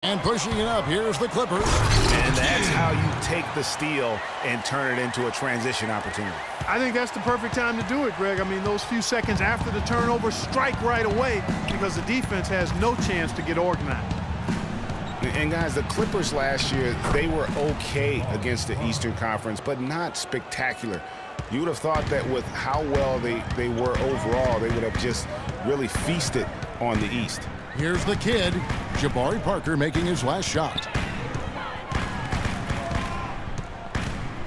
And pushing it up, here's the Clippers. And that's how you take the steal and turn it into a transition opportunity. I think that's the perfect time to do it, Greg. I mean, those few seconds after the turnover, strike right away because the defense has no chance to get organized. And guys, the Clippers last year, they were okay against the Eastern Conference, but not spectacular. You would have thought that with how well they were overall, they would have just really feasted on the East. Here's the kid, Jabari Parker, making his last shot.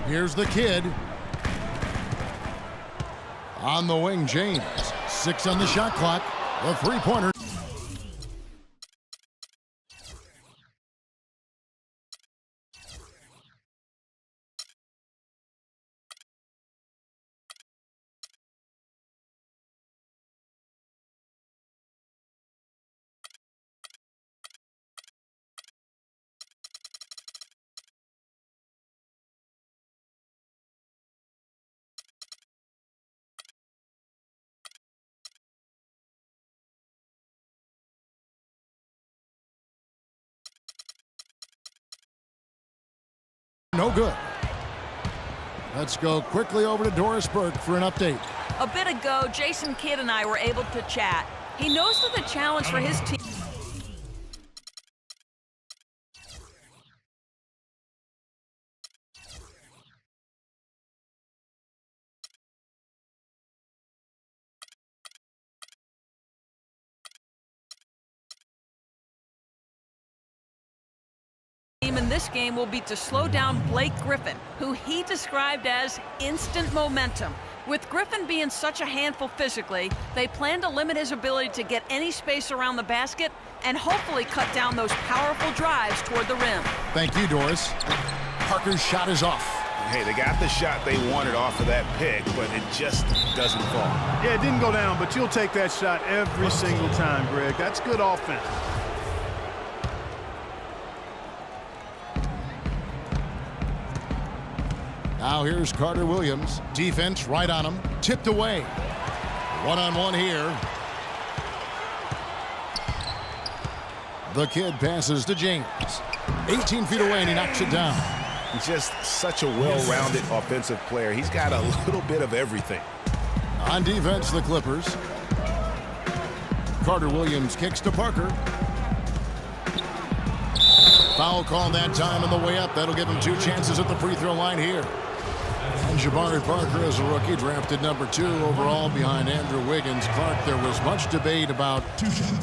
Here's the kid. On the wing, James. 6 on the shot clock. The three-pointer. No good. Let's go quickly over to Doris Burke for an update. A bit ago, Jason Kidd and I were able to chat. He knows that the challenge for his team in this game will be to slow down Blake Griffin, who he described as instant momentum. With Griffin being such a handful physically, they plan to limit his ability to get any space around the basket and hopefully cut down those powerful drives toward the rim. Thank you, Doris. Parker's shot is off. Hey, they got the shot they wanted off of that pick, but it just doesn't fall. Yeah, it didn't go down, but you'll take that shot every single time, Greg. That's good offense. Now here's Carter Williams. Defense right on him. Tipped away. One-on-one here. The kid passes to James. 18 feet away, and he knocks it down. He's just such a well-rounded offensive player. He's got a little bit of everything. On defense, the Clippers. Carter Williams kicks to Parker. Foul call that time on the way up. That'll give him 2 chances at the free throw line here. And Jabari Parker is a rookie, drafted number 2 overall behind Andrew Wiggins. Clark, there was much debate about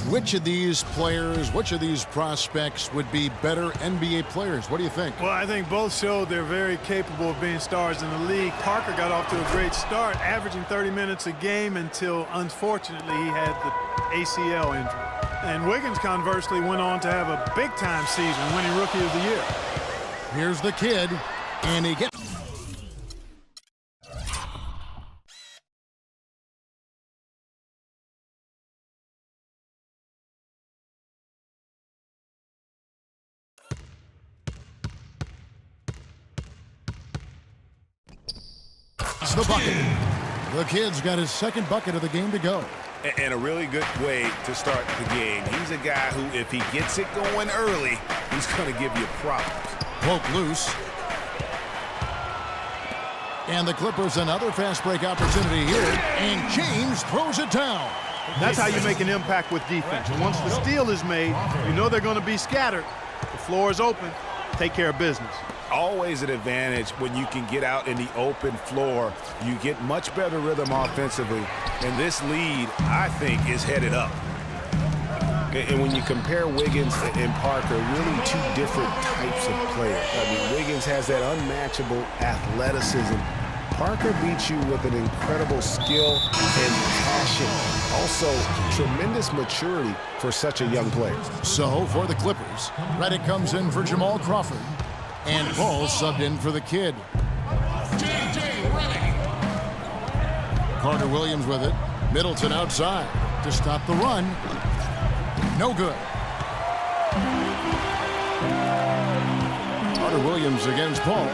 which of these players, which of these prospects would be better NBA players. What do you think? Well, I think both showed they're very capable of being stars in the league. Parker got off to a great start, averaging 30 minutes a game until, unfortunately, he had the ACL injury. And Wiggins, conversely, went on to have a big-time season, winning Rookie of the Year. Here's the kid, and he gets... the bucket. The kid's got his second bucket of the game to go. And a really good way to start the game. He's a guy who, if he gets it going early, he's going to give you problems. Poke loose. And the Clippers another fast break opportunity here. And James throws it down. That's how you make an impact with defense. And once the steal is made, you know they're going to be scattered. The floor is open. Take care of business. Always an advantage when you can get out in the open floor. You get much better rhythm offensively. And this lead, I think, is headed up. And when you compare Wiggins and Parker, really 2 different types of players. I mean, Wiggins has that unmatchable athleticism. Parker beats you with an incredible skill and passion. Also, tremendous maturity for such a young player. So, for the Clippers, Redick comes in for Jamal Crawford. And Paul subbed in for the kid. Carter Williams with it. Middleton outside to stop the run. No good. Carter Williams against Paul.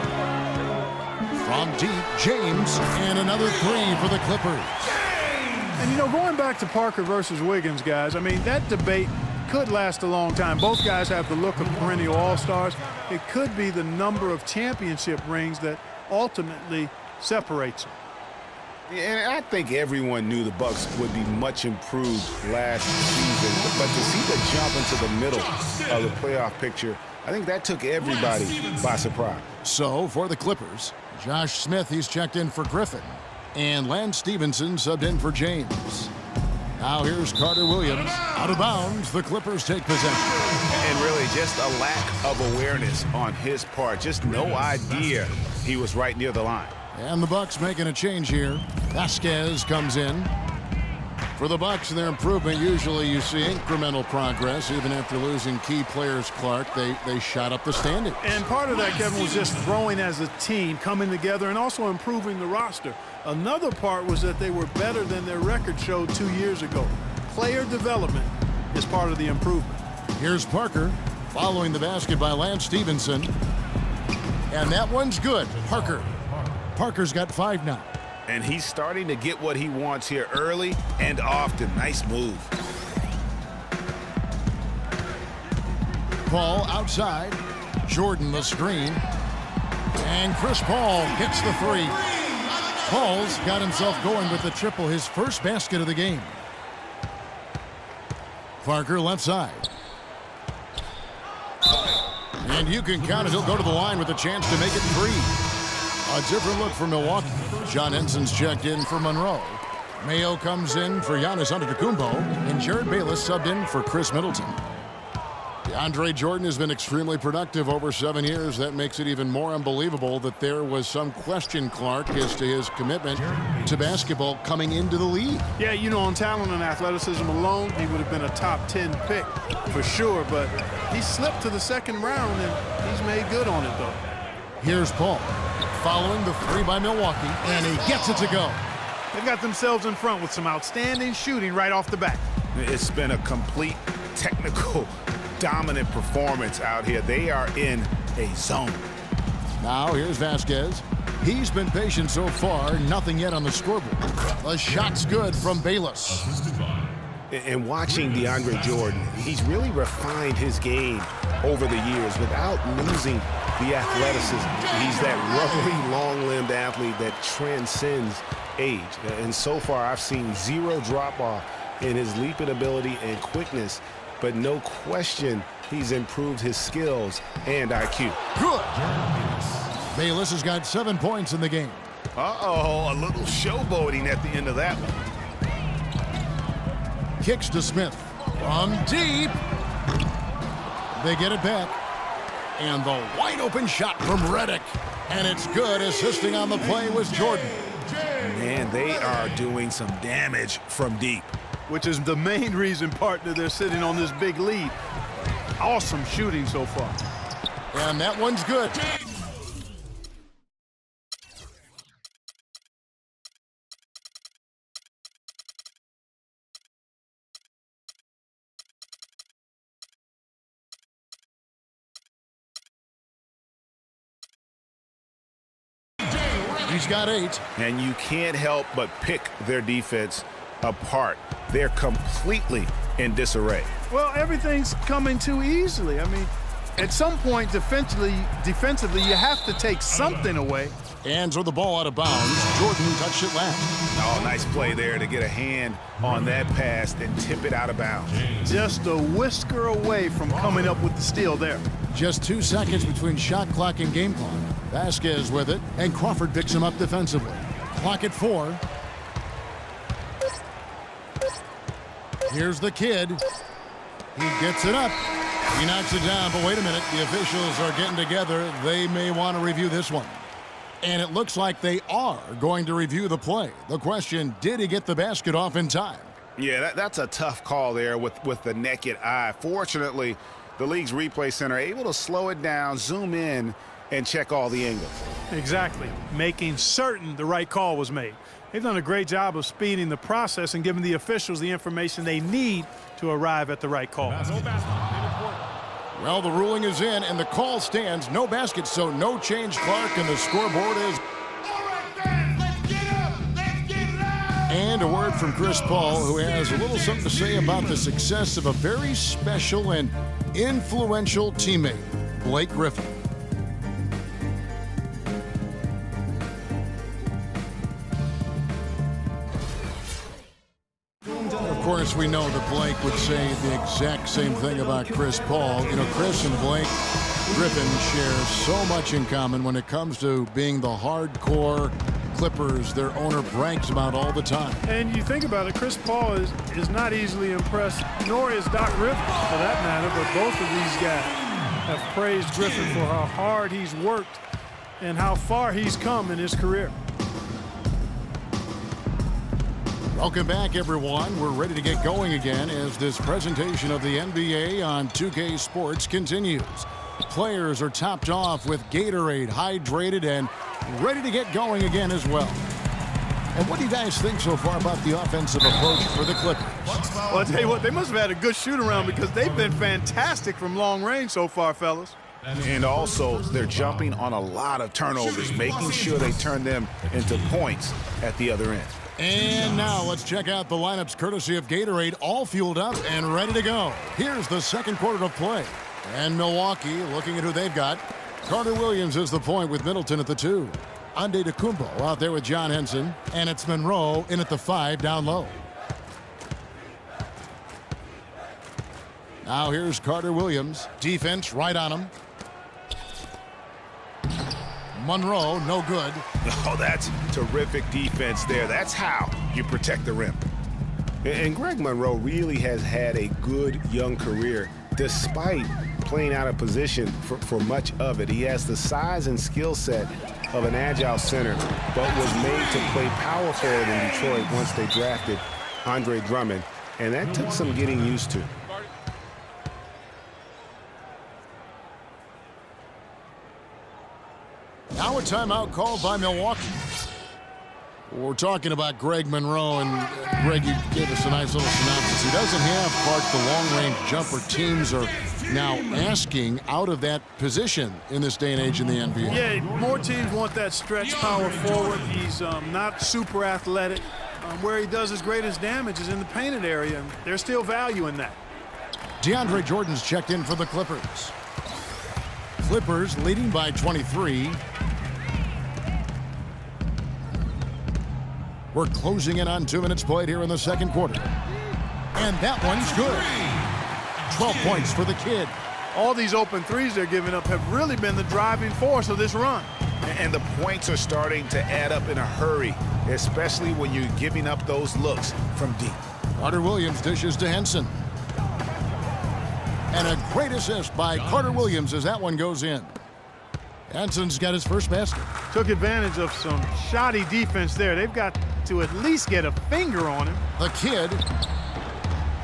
From deep, James, and another 3 for the Clippers. And, you know, going back to Parker versus Wiggins, guys, I mean, that debate could last a long time. Both guys have the look of perennial all-stars. It could be the number of championship rings that ultimately separates them. And I think everyone knew the Bucks would be much improved last season. But to see the jump into the middle of the playoff picture, I think that took everybody by surprise. So, for the Clippers, Josh Smith, he's checked in for Griffin. And Lance Stevenson subbed in for James. Now here's Carter Williams. Out of bounds, the Clippers take possession. And really just a lack of awareness on his part. Just no idea he was right near the line. And the Bucks making a change here. Vasquez comes in. For the Bucks and their improvement, usually you see incremental progress. Even after losing key players, Clark, they shot up the standings. And part of that, Kevin, was just growing as a team, coming together, and also improving the roster. Another part was that they were better than their record showed 2 years ago. Player development is part of the improvement. Here's Parker following the basket by Lance Stevenson. And that one's good. Parker's got 5 now. And he's starting to get what he wants here early and often. Nice move. Paul outside. Jordan the screen. And Chris Paul hits the 3. Paul's got himself going with the triple, his first basket of the game. Parker left side. And you can count it. He'll go to the line with a chance to make it 3. A different look for Milwaukee. John Henson's checked in for Monroe. Mayo comes in for Giannis Antetokounmpo. And Jared Bayless subbed in for Chris Middleton. DeAndre Jordan has been extremely productive over 7 years. That makes it even more unbelievable that there was some question, Clark, as to his commitment to basketball coming into the league. Yeah, you know, on talent and athleticism alone, he would have been a top 10 pick for sure, but he slipped to the second round, and he's made good on it, though. Here's Paul following the 3 by Milwaukee, and he gets it to go. They've got themselves in front with some outstanding shooting right off the bat. It's been a complete technical dominant performance out here. They are in a zone. Now here's Vasquez. He's been patient so far. Nothing yet on the scoreboard. The shot's good from Bayless. And watching DeAndre Jordan, he's really refined his game over the years without losing the athleticism. He's that rubbery, long-limbed athlete that transcends age. And so far, I've seen 0 drop-off in his leaping ability and quickness. But no question, he's improved his skills and IQ. Good. Bayless has got 7 points in the game. Uh-oh, a little showboating at the end of that one. Kicks to Smith. From deep. They get it back. And the wide open shot from Redick. And it's good. Assisting on the play was Jordan. Man, they are doing some damage from deep. Which is the main reason, partner, they're sitting on this big lead. Awesome shooting so far. And that one's good. He's got 8. And you can't help but pick their defense apart. They're completely in disarray. Well, everything's coming too easily. I mean, at some point defensively, you have to take something away. And throw the ball out of bounds. Jordan touched it last. Oh, nice play there to get a hand on that pass and tip it out of bounds. Just a whisker away from coming up with the steal there. Just 2 seconds between shot clock and game clock. Vasquez with it, and Crawford picks him up defensively. Clock at 4. Here's the kid. He gets it up. He knocks it down, but wait a minute. The officials are getting together. They may want to review this one. And it looks like they are going to review the play. The question, did he get the basket off in time? Yeah, that's a tough call there with the naked eye. Fortunately, the league's replay center able to slow it down, zoom in, and check all the angles. Exactly. Making certain the right call was made. They've done a great job of speeding the process and giving the officials the information they need to arrive at the right call. Well, the ruling is in, and the call stands. No basket, so no change, Clark, and the scoreboard is... And word from Chris Paul, who has a little something to say about the success of a very special and influential teammate, Blake Griffin. Of course, we know that Blake would say the exact same thing about Chris Paul. You know, Chris and Blake Griffin share so much in common when it comes to being the hardcore Clippers their owner brags about all the time. And you think about it, Chris Paul is not easily impressed, nor is Doc Rivers for that matter, but both of these guys have praised Griffin for how hard he's worked and how far he's come in his career. Welcome back, everyone. We're ready to get going again as this presentation of the NBA on 2K Sports continues. Players are topped off with Gatorade, hydrated, and ready to get going again as well. And what do you guys think so far about the offensive approach for the Clippers? Well, I'll tell you what, they must have had a good shoot-around because they've been fantastic from long range so far, fellas. And also, they're jumping on a lot of turnovers, making sure they turn them into points at the other end. And now let's check out the lineups courtesy of Gatorade, all fueled up and ready to go. Here's the second quarter of play. And Milwaukee looking at who they've got. Carter Williams is the point with Middleton at the 2. Antetokounmpo out there with John Henson. And it's Monroe in at the 5 down low. Now here's Carter Williams. Defense right on him. Monroe, no good. Oh, that's terrific defense there. That's how you protect the rim. And Greg Monroe really has had a good young career despite playing out of position for much of it. He has the size and skill set of an agile center, but was made to play power forward in Detroit once they drafted Andre Drummond, and that took some getting used to. Now a timeout called by Milwaukee. We're talking about Greg Monroe, and Greg, you gave us a nice little synopsis. He doesn't have Clark, the long-range jumper teams are now asking out of that position in this day and age in the NBA. Yeah, more teams want that stretch power forward. He's not super athletic. Where he does his greatest damage is in the painted area, and there's still value in that. DeAndre Jordan's checked in for the Clippers. Clippers leading by 23. We're closing in on 2 minutes played here in the second quarter. And that one's good. 12 points for the kid. All these open threes they're giving up have really been the driving force of this run. And the points are starting to add up in a hurry, especially when you're giving up those looks from deep. Carter Williams dishes to Henson. And a great assist by Carter Williams as that one goes in. Henson's got his first basket. Took advantage of some shoddy defense there. They've got to at least get a finger on him. The kid,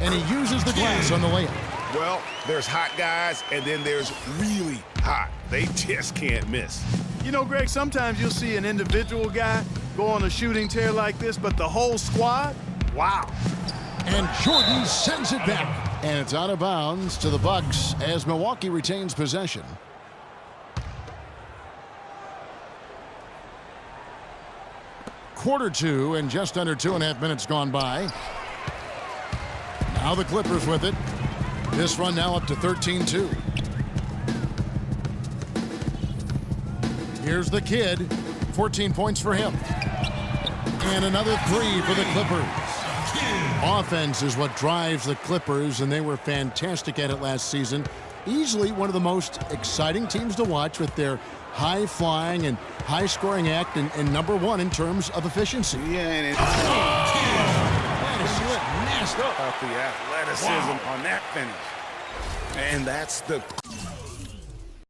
and he uses the glass on the layup. Well, there's hot guys, and then there's really hot. They just can't miss. You know, Greg, sometimes you'll see an individual guy go on a shooting tear like this, but the whole squad, wow. And Jordan sends it back. And it's out of bounds to the Bucks as Milwaukee retains possession. Quarter 2 and just under 2.5 minutes gone by. Now the Clippers with it. This run now up to 13-2. Here's the kid. 14 points for him. And another 3 for the Clippers. Offense is what drives the Clippers, and they were fantastic at it last season. Easily one of the most exciting teams to watch with their high-flying and high-scoring act and number 1 in terms of efficiency. Yeah, and it's Nasty. about the athleticism on that finish. And that's the